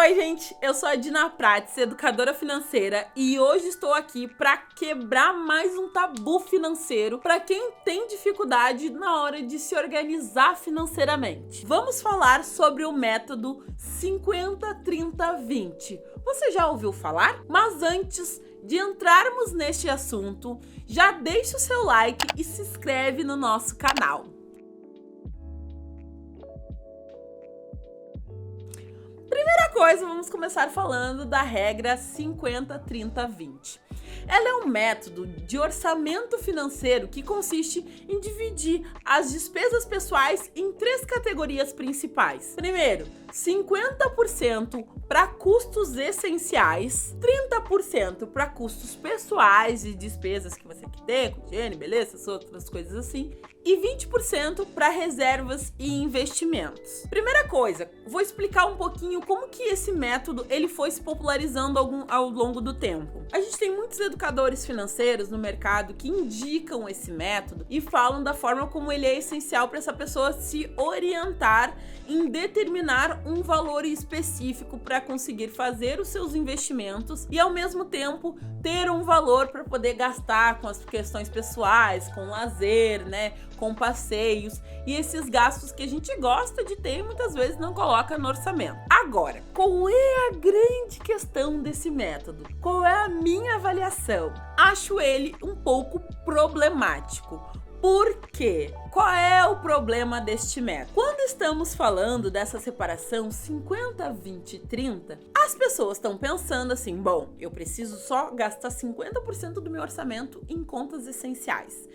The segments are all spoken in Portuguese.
Oi, gente, eu sou a Dina Prates, educadora financeira, e hoje estou aqui para quebrar mais um tabu financeiro para quem tem dificuldade na hora de se organizar financeiramente. Vamos falar sobre o método 50-30-20. Você já ouviu falar? Mas antes de entrarmos neste assunto, já deixa o seu like e se inscreve no nosso canal. Primeira coisa, vamos começar falando da regra 50-30-20. Ela é um método de orçamento financeiro que consiste em dividir as despesas pessoais em três categorias principais. Primeiro, 50% para custos essenciais, 30% para custos pessoais e despesas que você quer ter, com higiene, beleza, essas outras coisas assim, e 20% para reservas e investimentos. Primeira coisa, vou explicar um pouquinho como que esse método ele foi se popularizando ao longo do tempo. A gente tem muitos educadores financeiros no mercado que indicam esse método e falam da forma como ele é essencial para essa pessoa se orientar em determinar um valor específico para conseguir fazer os seus investimentos e ao mesmo tempo ter um valor para poder gastar com as questões pessoais, com lazer, né, com passeios e esses gastos que a gente gosta de ter e muitas vezes não coloca no orçamento. Agora, qual é a grande questão desse método? Qual é a minha avaliação? Acho ele um pouco problemático. Por quê? Qual é o problema deste método? Quando estamos falando dessa separação 50, 20 e 30, as pessoas estão pensando assim, bom, eu preciso só gastar 50% do meu orçamento em contas essenciais.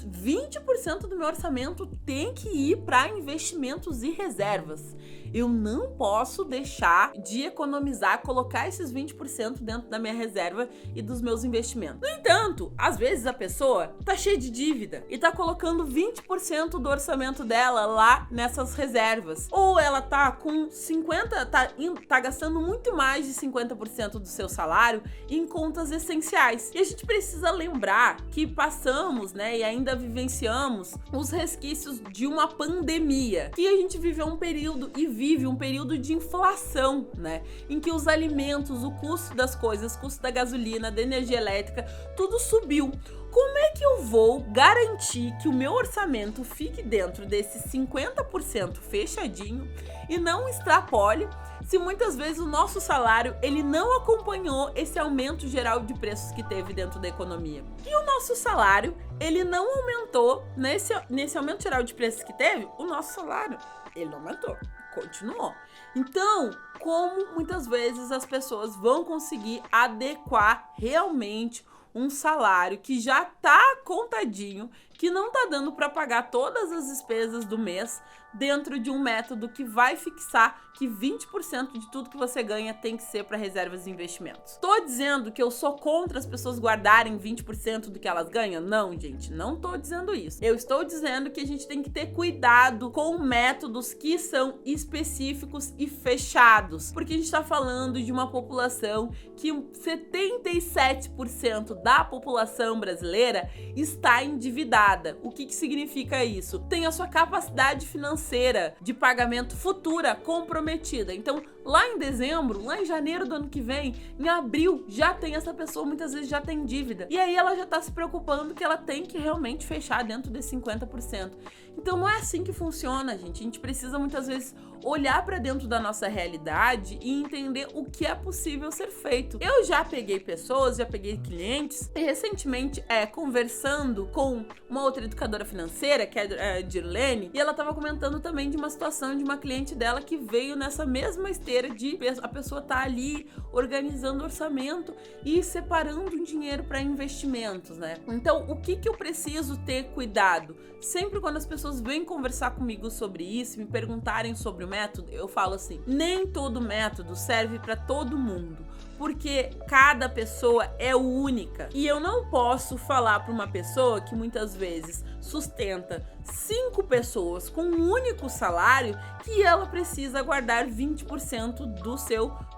20% do meu orçamento tem que ir para investimentos e reservas. Eu não posso deixar de economizar, colocar esses 20% dentro da minha reserva e dos meus investimentos. No entanto, às vezes a pessoa tá cheia de dívida e tá colocando 20% do orçamento dela lá nessas reservas. Ou ela tá com 50%, tá gastando muito mais de 50% do seu salário em contas essenciais. E a gente precisa lembrar que passamos, né, e ainda vivenciamos os resquícios de uma pandemia, que a gente viveu um período e vive um período de inflação, né, em que os alimentos, o custo das coisas, o custo da gasolina, da energia elétrica, tudo subiu. Como é que eu vou garantir que o meu orçamento fique dentro desse 50% fechadinho e não extrapole, se muitas vezes o nosso salário ele não acompanhou esse aumento geral de preços que teve dentro da economia? E o nosso salário, ele não aumentou nesse aumento geral de preços que teve, o nosso salário, ele não aumentou, continuou. Então, como muitas vezes as pessoas vão conseguir adequar realmente um salário que já tá contadinho, que não tá dando para pagar todas as despesas do mês dentro de um método que vai fixar que 20% de tudo que você ganha tem que ser para reservas e investimentos. Tô dizendo que eu sou contra as pessoas guardarem 20% do que elas ganham? Não, gente, não tô dizendo isso. Eu estou dizendo que a gente tem que ter cuidado com métodos que são específicos e fechados, porque a gente tá falando de uma população que 77% da população brasileira está endividada. O que significa isso? Tem a sua capacidade financeira de pagamento futura comprometida. Então, lá em dezembro, lá em janeiro do ano que vem, em abril, já tem essa pessoa, muitas vezes já tem dívida. E aí ela já tá se preocupando que ela tem que realmente fechar dentro desse 50%. Então não é assim que funciona, gente. A gente precisa muitas vezes olhar para dentro da nossa realidade e entender o que é possível ser feito. Eu já peguei pessoas, já peguei clientes e recentemente conversando com uma outra educadora financeira, que é a Dirlene, e ela tava comentando também de uma situação de uma cliente dela que veio nessa mesma esteira de a pessoa tá ali organizando orçamento e separando um dinheiro para investimentos, né? Então, o que eu preciso ter cuidado? Sempre quando as pessoas vêm conversar comigo sobre isso, me perguntarem sobre o método, eu falo assim, nem todo método serve para todo mundo, porque cada pessoa é única. E eu não posso falar para uma pessoa que muitas vezes sustenta 5 pessoas com um único salário que ela precisa guardar 20%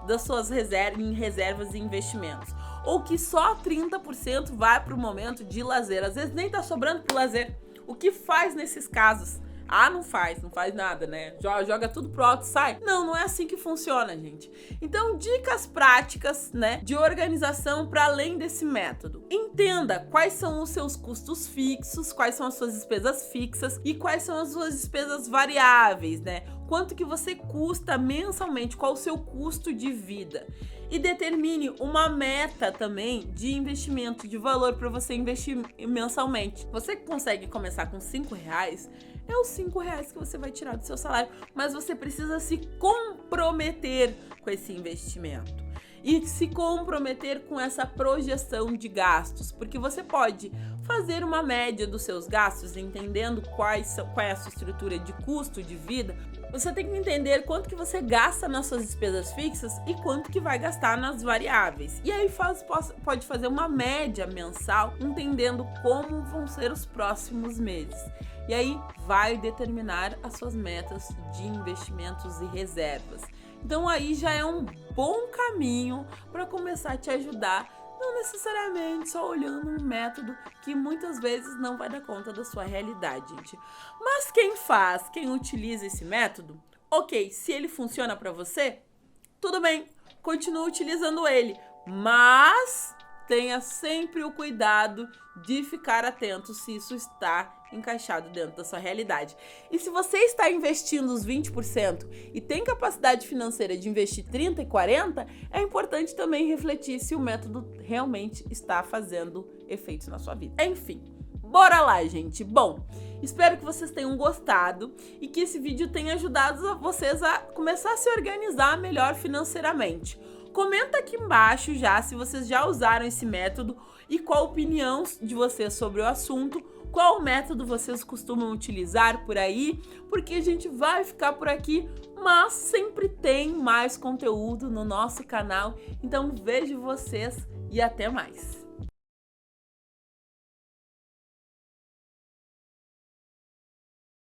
das suas reservas e investimentos. Ou que só 30% vai para o momento de lazer. Às vezes nem tá sobrando para o lazer. O que faz nesses casos? Ah, não faz nada, né? Joga tudo pro alto e sai. Não é assim que funciona, gente. Então, dicas práticas, né, de organização para além desse método. Entenda quais são os seus custos fixos, quais são as suas despesas fixas e quais são as suas despesas variáveis, né? Quanto que você custa mensalmente, qual o seu custo de vida. E determine uma meta também de investimento, de valor para você investir mensalmente. Você consegue começar com R$5, é os R$5 que você vai tirar do seu salário, mas você precisa se comprometer com esse investimento. E se comprometer com essa projeção de gastos, porque você pode fazer uma média dos seus gastos, entendendo qual é a sua estrutura de custo de vida. Você tem que entender quanto que você gasta nas suas despesas fixas e quanto que vai gastar nas variáveis. E aí pode fazer uma média mensal, entendendo como vão ser os próximos meses. E aí vai determinar as suas metas de investimentos e reservas. Então aí já é um bom caminho para começar a te ajudar, não necessariamente só olhando um método que muitas vezes não vai dar conta da sua realidade, gente. Mas quem utiliza esse método, ok, se ele funciona para você, tudo bem, continue utilizando ele, mas tenha sempre o cuidado de ficar atento se isso está encaixado dentro da sua realidade. E se você está investindo os 20% e tem capacidade financeira de investir 30 e 40, é importante também refletir se o método realmente está fazendo efeitos na sua vida. Enfim, bora lá, gente. Bom, espero que vocês tenham gostado e que esse vídeo tenha ajudado vocês a começar a se organizar melhor financeiramente. Comenta aqui embaixo já se vocês já usaram esse método e qual a opinião de vocês sobre o assunto, qual método vocês costumam utilizar por aí, porque a gente vai ficar por aqui, mas sempre tem mais conteúdo no nosso canal. Então vejo vocês e até mais!